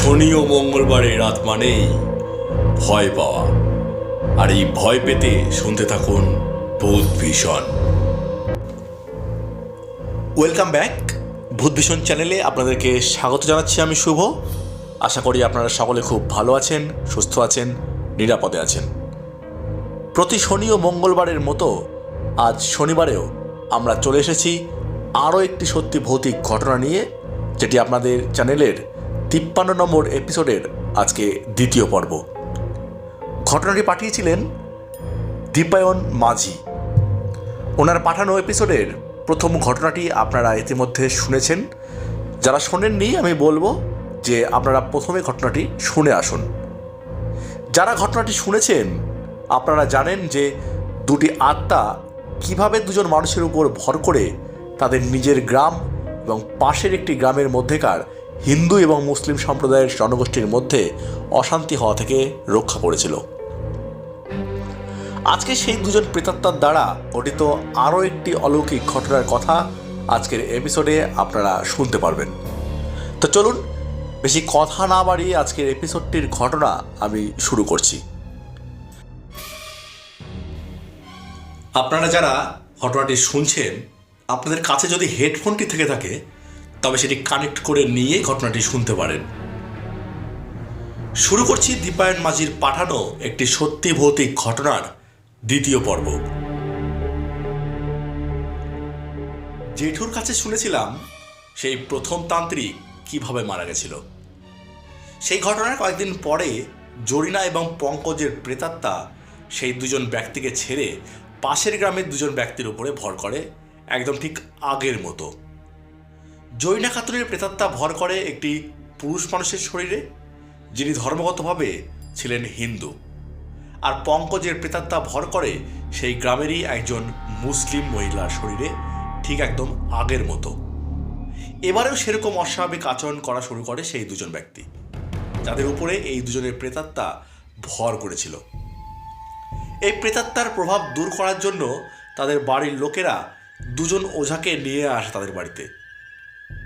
শনি ও মঙ্গলবারে রাত মানেই ভয় পাওয়া, আর এই ভয় পেতে শুনতে থাকুন ভূত ভীষণ। Welcome back. ভূত ভীষণ চ্যানেলে আপনাদেরকে স্বাগত জানাচ্ছি। আমি শুভ। আশা করি আপনারা সকলে খুব ভালো আছেন, সুস্থ আছেন, নিরাপদে আছেন। প্রতি শনি ও মঙ্গলবারের মতো আজ শনিবারেও আমরা চলে এসেছি আরও একটি সত্যি ভৌতিক ঘটনা নিয়ে, যেটি আপনাদের চ্যানেলের 53 নম্বর এপিসোডের আজকে দ্বিতীয় পর্ব। ঘটনাটি পাঠিয়েছিলেন দীপায়ন মাঝি। ওনার পাঠানো এপিসোডের প্রথম ঘটনাটি আপনারা ইতিমধ্যে শুনেছেন। যারা শোনেননি আমি বলবো যে আপনারা প্রথমে ঘটনাটি শুনে আসুন। যারা ঘটনাটি শুনেছেন আপনারা জানেন যে দুটি আত্মা কিভাবে দুজন মানুষের উপর ভর করে তাদের নিজের গ্রাম এবং পাশের একটি গ্রামের মধ্যেকার হিন্দু এবং মুসলিম সম্প্রদায়ের জনগোষ্ঠীর মধ্যে অশান্তি হওয়া থেকে রক্ষা করেছিল। আজকে সেই দুজন প্রেতাত্মার দ্বারা গঠিত আরও একটি অলৌকিক ঘটনার কথা আজকের এপিসোডে আপনারা শুনতে পারবেন। তো চলুন বেশি কথা না বাড়িয়ে আজকের এপিসোডটির ঘটনা আমি শুরু করছি। আপনারা যারা ঘটনাটি শুনছেন, আপনাদের কাছে যদি হেডফোনটি থেকে থাকে তবে সেটি কানেক্ট করে নিয়ে ঘটনাটি শুনতে পারেন। শুরু করছি দীপায়ন মাঝির পাঠানো একটি সত্যি ভৌতিক ঘটনার দ্বিতীয় পর্ব। জেঠুর কাছে শুনেছিলাম সেই প্রথম তান্ত্রিক কিভাবে মারা গেছিল। সেই ঘটনার কয়েকদিন পরে জরিনা এবং পঙ্কজের প্রেতাত্মা সেই দুজন ব্যক্তিকে ছেড়ে পাশের গ্রামের দুজন ব্যক্তির উপরে ভর করে, একদম ঠিক আগের মতো। জরিনা খাতুনের প্রেতাত্মা ভর করে একটি পুরুষ মানুষের শরীরে, যিনি ধর্মগতভাবে ছিলেন হিন্দু, আর পঙ্কজের প্রেতাত্মা ভর করে সেই গ্রামেরই একজন মুসলিম মহিলার শরীরে, ঠিক একদম আগের মতো। এবারেও সেরকম অস্বাভাবিক আচরণ করা শুরু করে সেই দুজন ব্যক্তি, যাদের উপরে এই দুজনের প্রেতাত্মা ভর করেছিল। এই প্রেতাত্মার প্রভাব দূর করার জন্য তাদের বাড়ির লোকেরা দুজন ওঝাকে নিয়ে আসে তাদের বাড়িতে।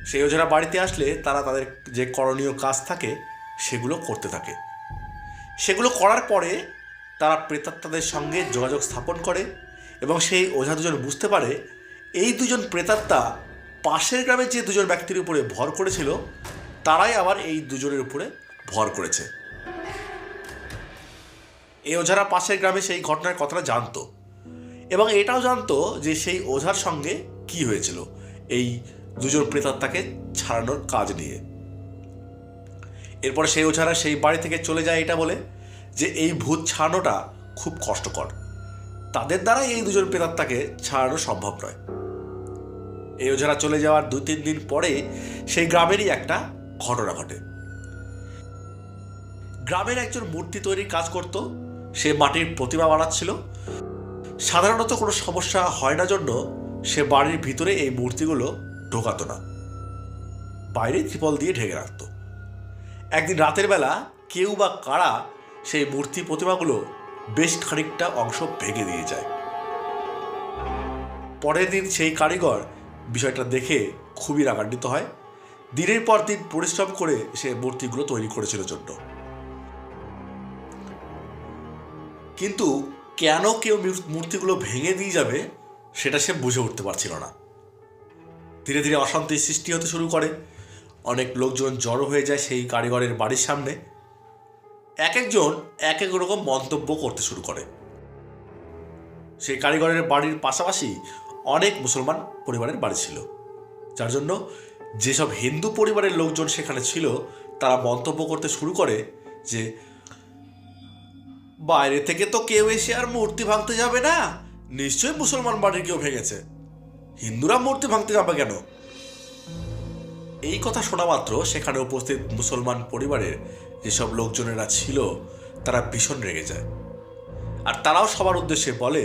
সেই ওঝারা বাড়িতে আসলে তারা তাদের যে করণীয় কাজ থাকে সেগুলো করতে থাকে। সেগুলো করার পরে তারা প্রেতাত্মাদের সঙ্গে যোগাযোগ স্থাপন করে এবং সেই ওঝা দুজন বুঝতে পারে এই দুজন প্রেতাত্মা পাশের গ্রামে যে দুজন ব্যক্তির উপরে ভর করেছিল তারাই আবার এই দুজনের উপরে ভর করেছে। এই ওঝারা পাশের গ্রামে সেই ঘটনার কথাটা জানতো এবং এটাও জানতো যে সেই ওঝার সঙ্গে কি হয়েছিল এই দুজন প্রেতাত্মাকে ছাড়ানোর কাজ নিয়ে। এরপরে সেই ওঝারা সেই বাড়ি থেকে চলে যায় এটা বলে যে এই ভূত ছাড়ানোটা খুব কষ্টকর, তাদের দ্বারা এই দুজন প্রেতাত্মাকে ছাড়ানো সম্ভব নয়। এই ওঝারা চলে যাওয়ার 2-3 দিন পরে সেই গ্রামেরই একটা ঘটনা ঘটে। গ্রামের একজন মূর্তি তৈরির কাজ করত, সে মাটির প্রতিমা বানাচ্ছিল। সাধারণত কোনো সমস্যা হয় না জন্য সে বাড়ির ভিতরে এই মূর্তিগুলো ঢোকাতো না, বাইরে ত্রিপল দিয়ে ঢেকে রাখত। একদিন রাতের বেলা কেউ বা কারা সেই মূর্তি প্রতিমাগুলো বেশ খানিকটা অংশ ভেঙে দিয়ে যায়। পরের দিন সেই কারিগর বিষয়টা দেখে খুবই রাগান্বিত হয়। দিনের পর দিন পরিশ্রম করে সে মূর্তিগুলো তৈরি করেছিল জন্য, কিন্তু কেন কেউ মূর্তিগুলো ভেঙে দিয়ে যাবে সেটা সে বুঝে উঠতে পারছিল না। ধীরে ধীরে অশান্তির সৃষ্টি হতে শুরু করে। অনেক লোকজন জড়ো হয়ে যায় সেই কারিগরের বাড়ির সামনে। এক একজন এক এক রকম মন্তব্য করতে শুরু করে। সেই কারিগরের বাড়ির পাশাপাশি অনেক মুসলমান পরিবারের বাড়ি ছিল, যার জন্য যেসব হিন্দু পরিবারের লোকজন সেখানে ছিল তারা মন্তব্য করতে শুরু করে যে বাইরে থেকে তো কেউ এসে আর মূর্তি ভাঙতে যাবে না, নিশ্চয়ই মুসলমান বাড়ির কেউ ভেঙেছে, হিন্দুরা মূর্তি ভাঙতে যাবে কেন? এই কথা শোনা মাত্র সেখানে উপস্থিত মুসলমান পরিবারের যেসব লোকজনেরা ছিল তারা ভীষণ রেগে যায়, আর তারাও সবার উদ্দেশ্যে বলে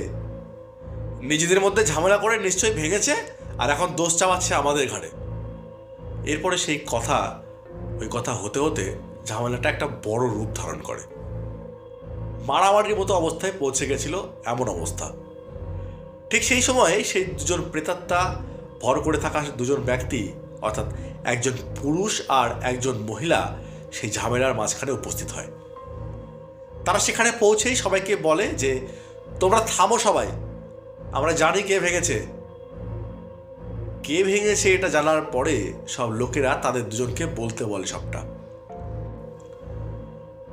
নিজেদের মধ্যে ঝামেলা করে নিশ্চয়ই ভেঙেছে আর এখন দোষ চাপাচ্ছে আমাদের ঘাড়ে। এরপরে সেই ওই কথা হতে হতে ঝামেলাটা একটা বড় রূপ ধারণ করে, মারামারির মতো অবস্থায় পৌঁছে গেছিল এমন অবস্থা। ঠিক সেই সময় সেই দুজন প্রেতাত্মা ভর করে থাকা দুজন ব্যক্তি, অর্থাৎ একজন পুরুষ আর একজন মহিলা, সেই ঝামেলার মাঝখানে উপস্থিত হয়। তারা সেখানে পৌঁছেই সবাইকে বলে যে তোমরা থামো সবাই, আমরা জানি কে ভেঙেছে। কে ভেঙেছে এটা জানার পরে সব লোকেরা তাদের দুজনকে বলতে বলে সবটা।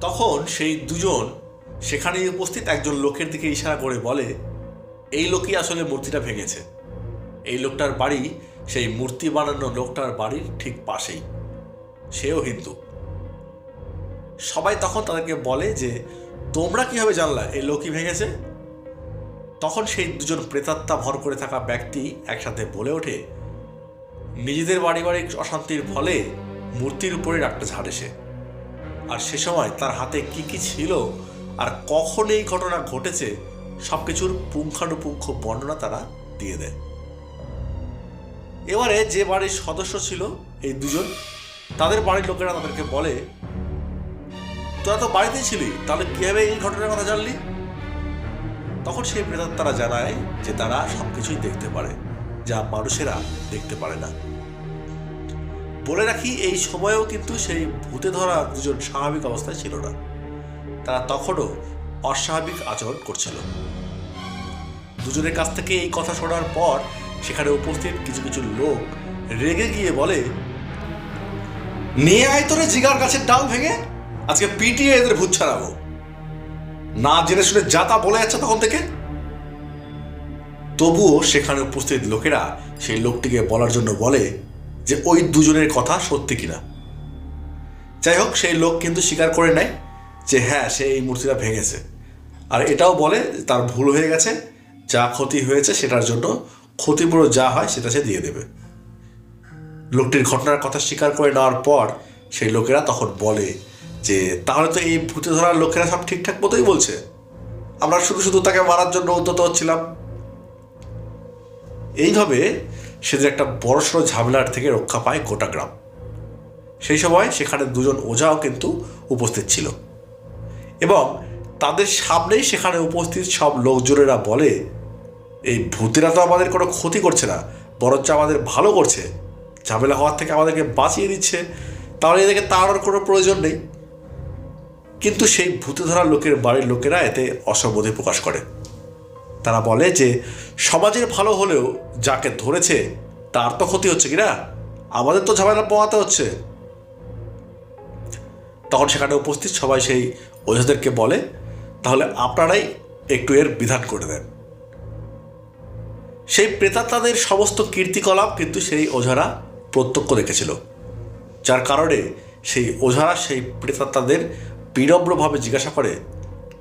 তখন সেই দুজন সেখানে উপস্থিত একজন লোকের দিকে ইশারা করে বলে, এই লোকই আসলে মূর্তিটা ভেঙেছে। এই লোকটার বাড়ি সেই মূর্তি বানানো লোকটার বাড়ির ঠিক পাশেই, সেও হিন্দু। সবাই তখন তাদেরকে বলে যে তোমরা কিভাবে জানলা এই লোকই ভেঙেছে? তখন সেই দুজন প্রেতাত্মা ভর করে থাকা ব্যক্তি একসাথে বলে ওঠে, নিজেদের পারিবারিক অশান্তির ফলে মূর্তির উপরে একটা ঝাড় এসে, আর সে সময় তার হাতে কি কি ছিল আর কখন এই ঘটনা ঘটেছে সবকিছুর পুঙ্খানুপুঙ্খ বর্ণনা তারা দিয়ে দেয়। এবারে যে বাড়ির সদস্য ছিল এই দুজন, তাদের বাড়ির লোকেরা তাদেরকে বলে, তোরা তো বাড়িতেই ছিলি, তাহলে কিভাবে এই ঘটনার কথা জানলি? তখন সেই প্রেতাত্মারা জানায় যে তারা সবকিছুই দেখতে পারে, যা মানুষেরা দেখতে পারে না। বলে রাখি, এই সময়েও কিন্তু সেই ভূতে ধরা দুজন স্বাভাবিক অবস্থায় ছিল না, তারা তখনও অস্বাভাবিক আচরণ করছিল। দুজনের কাছ থেকে এই কথা শোনার পর সেখানে উপস্থিত কিছু কিছু লোক রেগে গিয়ে বলে, নিয়ে আয় তোরে জিগার গাছের ডাল ভেঙে, আজকে পিটিয়ে এদের ভূত ছাড়াবো। না জেনে শুনে যা তা বলে যাচ্ছে তখন থেকে। তবুও সেখানে উপস্থিত লোকেরা সেই লোকটিকে বলার জন্য বলে যে ওই দুজনের কথা সত্যি কিনা। যাই হোক, সেই লোক কিন্তু স্বীকার করে নেয় যে হ্যাঁ, সে এই মূর্তিটা ভেঙেছে, আর এটাও বলে তার ভুল হয়ে গেছে, যা ক্ষতি হয়েছে সেটার জন্য ক্ষতিপূরণ যা হয় সেটা সে দিয়ে দেবে। লোকটির ঘটনার কথা স্বীকার করে নেওয়ার পর সেই লোকেরা তখন বলে যে তাহলে তো এই ভূতে ধরার লোকেরা সব ঠিকঠাক মতোই বলছে, আমরা শুধু শুধু তাকে মারার জন্য উদ্যত হচ্ছিলাম। এইভাবে সেদিন একটা বড়সড় ঝামেলার থেকে রক্ষা পায় গোটা গ্রাম। সেই সময় সেখানে দুজন ওঝাও কিন্তু উপস্থিত ছিল, এবং তাদের সামনেই সেখানে উপস্থিত সব লোকজনেরা বলে, এই ভূতেরা তো আমাদের কোনো ক্ষতি করছে না, বরঞ্চ আমাদের ভালো করছে, ঝামেলা হওয়ার থেকে আমাদেরকে বাঁচিয়ে দিচ্ছে, তাহলে এদেরকে তাড়ানোর কোনো প্রয়োজন নেই। কিন্তু সেই ভূতে ধরা লোকের বাড়ির লোকেরা এতে অসম্মতি প্রকাশ করে। তারা বলে যে সমাজের ভালো হলেও যাকে ধরেছে তার তো ক্ষতি হচ্ছে কিনা, আমাদের তো ঝামেলা পোহাতে হচ্ছে। তখন সেখানে উপস্থিত সবাই সেই ওঝাদেরকে বলে, তাহলে আপনারাই একটু এর বিধান করে দেন। সেই প্রেতাত্মাদের সমস্ত কীর্তিকলাপ কিন্তু সেই ওঝারা প্রত্যক্ষ দেখেছিল, যার কারণে সেই ওঝারা সেই প্রেতাত্মাদের বিনম্রভাবে জিজ্ঞাসা করে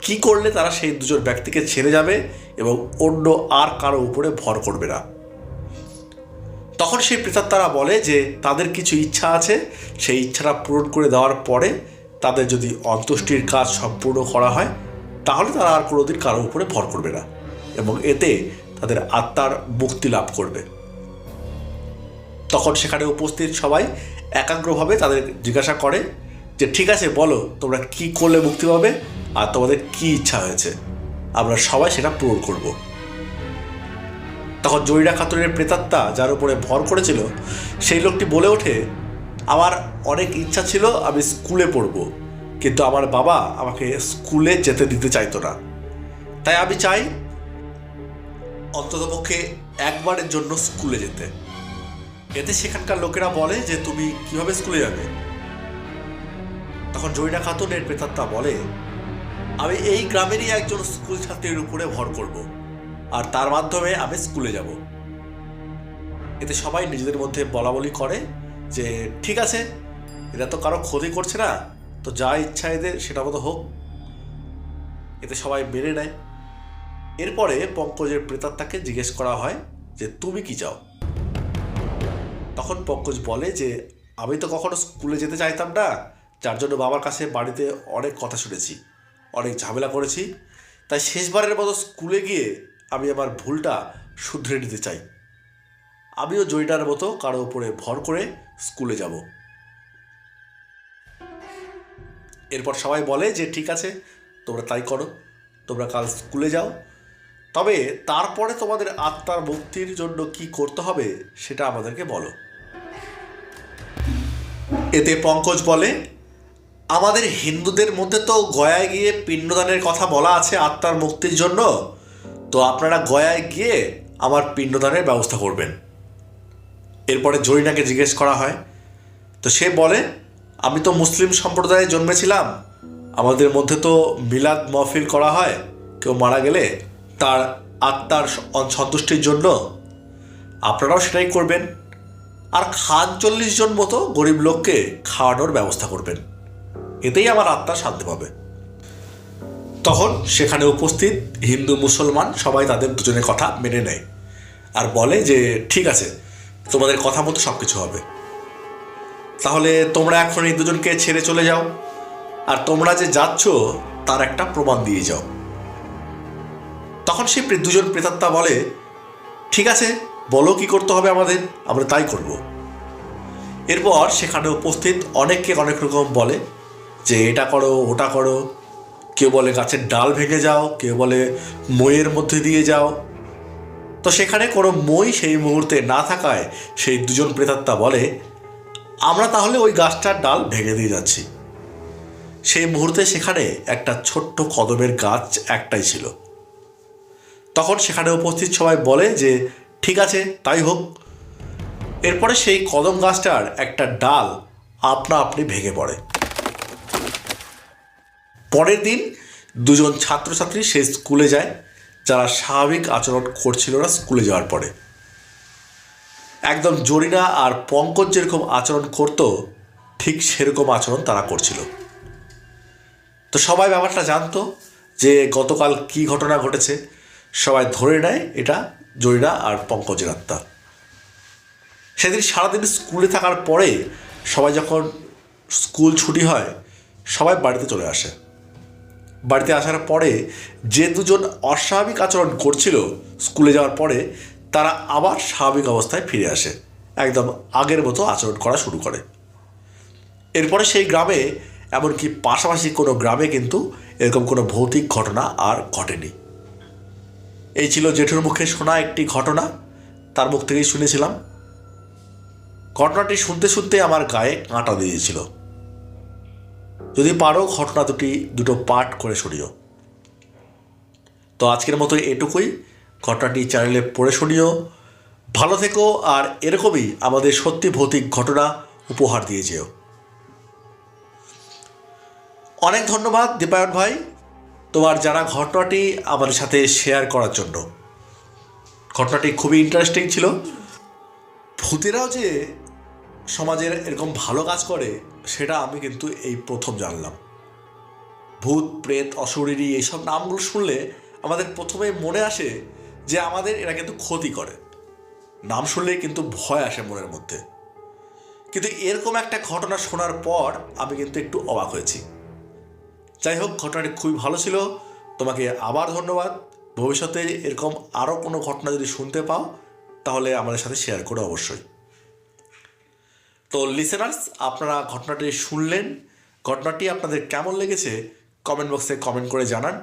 কি করলে তারা সেই দুজন ব্যক্তিকে ছেড়ে যাবে এবং অন্য আর কারো উপরে ভর করবে না। তখন সেই প্রেতাত্মারা বলে যে তাদের কিছু ইচ্ছা আছে, সেই ইচ্ছাটা পূরণ করে দেওয়ার পরে তাদের যদি অন্ত্যেষ্টির কাজ সম্পূর্ণ করা হয় তাহলে তারা আর কোনোদিন কারো উপরে ভর করবে না, এবং এতে তাদের আত্মার মুক্তি লাভ করবে। তখন সেখানে উপস্থিত সবাই একাগ্রভাবে তাদের জিজ্ঞাসা করে যে ঠিক আছে, বলো তোমরা কি করলে মুক্তি পাবে আর তোমাদের কি ইচ্ছা হয়েছে, আমরা সবাই সেটা পূরণ করব। তখন জয়িরা খাতুনের প্রেতাত্মা যার উপরে ভর করেছিল সেই লোকটি বলে ওঠে, আমার অনেক ইচ্ছা ছিল আমি স্কুলে পড়ব, কিন্তু আমার বাবা আমাকে স্কুলে যেতে দিতে চাইতো না, তাই আমি চাই অন্ততপক্ষে একবারের জন্য স্কুলে যেতে। এতে সেখানকার লোকেরা বলে যে তুমি কিভাবে স্কুলে যাবে? তখন জয়িরা খাতুনের প্রেতাত্মা বলে, আমি এই গ্রামেরই একজন স্কুল ছাত্রীর উপরে ভর করব, আর তার মাধ্যমে আমি স্কুলে যাব। এতে সবাই নিজেদের মধ্যে বলা বলি করে যে ঠিক আছে, এরা তো কারো ক্ষতি করছে না, তো যা ইচ্ছা এদের সেটা মতো হোক। এতে সবাই মেনে নেয়। এরপরে পঙ্কজের প্রেতাত্মাকে জিজ্ঞেস করা হয় যে তুমি কি চাও? তখন পঙ্কজ বলে যে আমি তো কখনো স্কুলে যেতে চাইতাম না, যার জন্য বাবার কাছে বাড়িতে অনেক কথা শুনেছি, অনেক ঝামেলা করেছি, তাই শেষবারের মতো স্কুলে গিয়ে আমি আমার ভুলটা শুধরে নিতে চাই। আমিও জয়িটার মতো কারো উপরে ভর করে স্কুলে যাব। এরপর সবাই বলে যে ঠিক আছে, তোমরা তাই করো, তোমরা কাল স্কুলে যাও, তবে তারপরে তোমাদের আত্মার মুক্তির জন্য কি করতে হবে সেটা আমাদেরকে বলো। এতে পঙ্কজ বলে, আমাদের হিন্দুদের মধ্যে তো গয়ায় গিয়ে পিণ্ডদানের কথা বলা আছে আত্মার মুক্তির জন্য। তো আপনারা গয়ায় গিয়ে আমার পিণ্ডদানের ব্যবস্থা করবেন। এরপরে জরিনাকে জিজ্ঞেস করা হয়, তো সে বলে, আমি তো মুসলিম সম্প্রদায়ে জন্মেছিলাম, আমাদের মধ্যে তো মিলাদ মহফিল করা হয়, কেউ মারা গেলে তার আত্মার সন্তুষ্টির জন্য। আপনারাও সেটাই করবেন, আর 40 জন মতো গরিব লোককে খাওয়ানোর ব্যবস্থা করবেন, এতেই আমার আত্মা শান্তি পাবে। তখন সেখানে উপস্থিত হিন্দু মুসলমান সবাই তাদের দুজনের কথা মেনে নেয় আর বলে যে ঠিক আছে, তোমাদের কথা মতো সব কিছু হবে, তাহলে তোমরা এখন এই দুজনকে ছেড়ে চলে যাও, আর তোমরা যে যাচ্ছ তার একটা প্রমাণ দিয়ে যাও। তখন সেই দুজন প্রেতাত্মা বলে, ঠিক আছে, বলো কি করতে হবে আমাদের, আমরা তাই করব। এরপর সেখানে উপস্থিত অনেককে অনেক রকম বলে যে এটা করো ওটা করো, কেউ বলে গাছের ডাল ভেঙে যাও, কেউ বলে মইয়ের মধ্যে দিয়ে যাও। তো সেখানে কোনো মই সেই মুহূর্তে না থাকায় সেই দুজন প্রেতাত্মা বলে, আমরা তাহলে ওই গাছটার ডাল ভেঙে দিয়ে যাচ্ছি। সেই মুহূর্তে সেখানে একটা ছোট্ট কদমের গাছ একটাই ছিল। তখন সেখানে উপস্থিত সবাই বলে যে ঠিক আছে, তাই হোক। এরপরে সেই কদম গাছটার একটা ডাল আপনা আপনি ভেঙে পড়ে। পরের দিন দুজন ছাত্রছাত্রী সেই স্কুলে যায় যারা স্বাভাবিক আচরণ করছিল না স্কুলে যাওয়ার পরে। একদম জরিনা আর পঙ্কজ যেরকম আচরণ করতো ঠিক সেরকম আচরণ তারা করছিল। তো সবাই ব্যাপারটা জানতো যে গতকাল কি ঘটনা ঘটেছে, সবাই ধরে নেয় এটা জরিনা আর পঙ্কজের আত্মা। সেদিন সারাদিন স্কুলে থাকার পরে সবাই যখন স্কুল ছুটি হয় সবাই বাড়িতে চলে আসে। বাড়িতে আসার পরে যে দুজন অস্বাভাবিক আচরণ করছিল স্কুলে যাওয়ার পরে তারা আবার স্বাভাবিক অবস্থায় ফিরে আসে, একদম আগের মতো আচরণ করা শুরু করে। এরপরে সেই গ্রামে, এমনকি পাশাপাশি কোনো গ্রামে কিন্তু এরকম কোনো ভৌতিক ঘটনা আর ঘটেনি। এই ছিল জেঠুর মুখে শোনা একটি ঘটনা, তার মুখ থেকেই শুনেছিলাম। ঘটনাটি শুনতে শুনতে আমার গায়ে কাঁটা দিয়েছিল। যদি পারো ঘটনা দুটো পাঠ করে শুনিও। তো আজকের মতো এটুকুই, ঘটনাটি চ্যানেলে পড়ে শুনিও। ভালো থেকো, আর এরকমই আমাদের সত্যি ভৌতিক ঘটনা উপহার দিয়ে যেও। অনেক ধন্যবাদ দীপায়ন ভাই তোমার জানা ঘটনাটি আমাদের সাথে শেয়ার করার জন্য। ঘটনাটি খুবই ইন্টারেস্টিং ছিল। ভূতেরাও যে সমাজের এরকম ভালো কাজ করে সেটা আমি কিন্তু এই প্রথম জানলাম। ভূত প্রেত অশরীরী এইসব নামগুলো শুনলে আমাদের প্রথমে মনে আসে যে আমাদের এরা কিন্তু ক্ষতি করে, নাম শুনলেই কিন্তু ভয় আসে মনের মধ্যে। কিন্তু এরকম একটা ঘটনা শোনার পর আমি কিন্তু একটু অবাক হয়েছি। যাই হোক, ঘটনাটি খুবই ভালো ছিল, তোমাকে আবার ধন্যবাদ। ভবিষ্যতে এরকম আরও কোনো ঘটনা যদি শুনতে পাও তাহলে আমাদের সাথে শেয়ার করো অবশ্যই। তো লিসেনার্স, আপনারা ঘটনাটি শুনলেন, ঘটনাটি আপনাদের কেমন লেগেছে কমেন্ট বক্সে কমেন্ট করে জানান।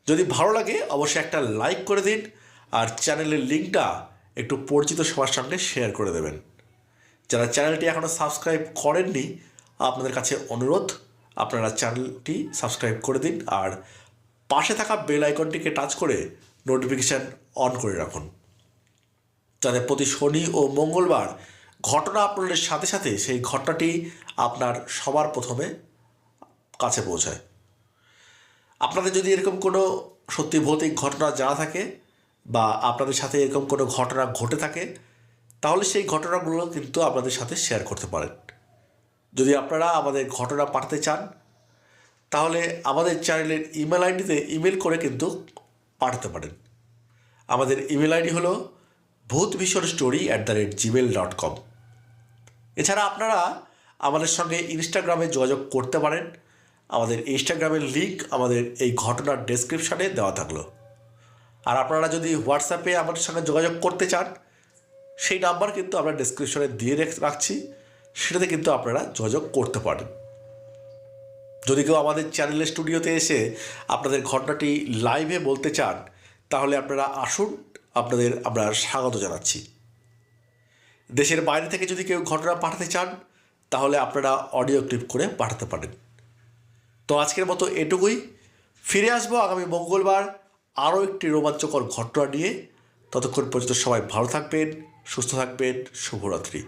যদি ভালো লাগে অবশ্যই একটা লাইক করে দিন, আর চ্যানেলের লিঙ্কটা একটু পরিচিত সবার সঙ্গে শেয়ার করে দেবেন। যারা চ্যানেলটি এখনও সাবস্ক্রাইব করেননি আপনাদের কাছে অনুরোধ, আপনারা চ্যানেলটি সাবস্ক্রাইব করে দিন, আর পাশে থাকা বেল আইকনটিকে টাচ করে নোটিফিকেশান অন করে রাখুন, যাতে প্রতি শনি ও মঙ্গলবার ঘটনা আপলোডের সাথে সাথে সেই ঘটনাটি আপনার সবার প্রথমে কাছে পৌঁছায়। আপনাদের যদি এরকম কোনো সত্যি ভৌতিক ঘটনা জানা থাকে বা আপনাদের সাথে এরকম কোনো ঘটনা ঘটে থাকে তাহলে সেই ঘটনাগুলো কিন্তু আপনাদের সাথে শেয়ার করতে পারেন। যদি আপনারা আমাদের ঘটনা পাঠাতে চান তাহলে আমাদের চ্যানেলের ইমেল আইডিতে ইমেল করে কিন্তু পাঠাতে পারেন। আমাদের ইমেল আইডি হলো bhutbhishorestory@gmail.com। এছাড়া আপনারা আমাদের সঙ্গে ইনস্টাগ্রামে যোগাযোগ করতে পারেন। আমাদের ইনস্টাগ্রামের লিঙ্ক আমাদের এই ঘটনার ডেসক্রিপশানে দেওয়া থাকলো। আর আপনারা যদি হোয়াটসঅ্যাপে আমাদের সঙ্গে যোগাযোগ করতে চান সেই নাম্বার কিন্তু আমরা ডেসক্রিপশনে দিয়ে রাখছি, সেটাতে কিন্তু আপনারা যোগাযোগ করতে পারেন। যদি কেউ আমাদের চ্যানেলের স্টুডিওতে এসে আপনাদের ঘটনাটি লাইভে বলতে চান তাহলে আপনারা আসুন, আপনাদের আমরা স্বাগত জানাচ্ছি। দেশের বাইরে থেকে যদি কেউ ঘটনা পাঠাতে চান তাহলে আপনারা অডিও ক্লিপ করে পাঠাতে পারেন। তো আজকের মতো এটুকুই। ফিরে আসবো আগামী মঙ্গলবার আরও একটি রোমাঞ্চকর ঘটনা নিয়ে। ততক্ষণ পর্যন্ত সবাই ভালো থাকবেন, সুস্থ থাকবেন। শুভরাত্রি।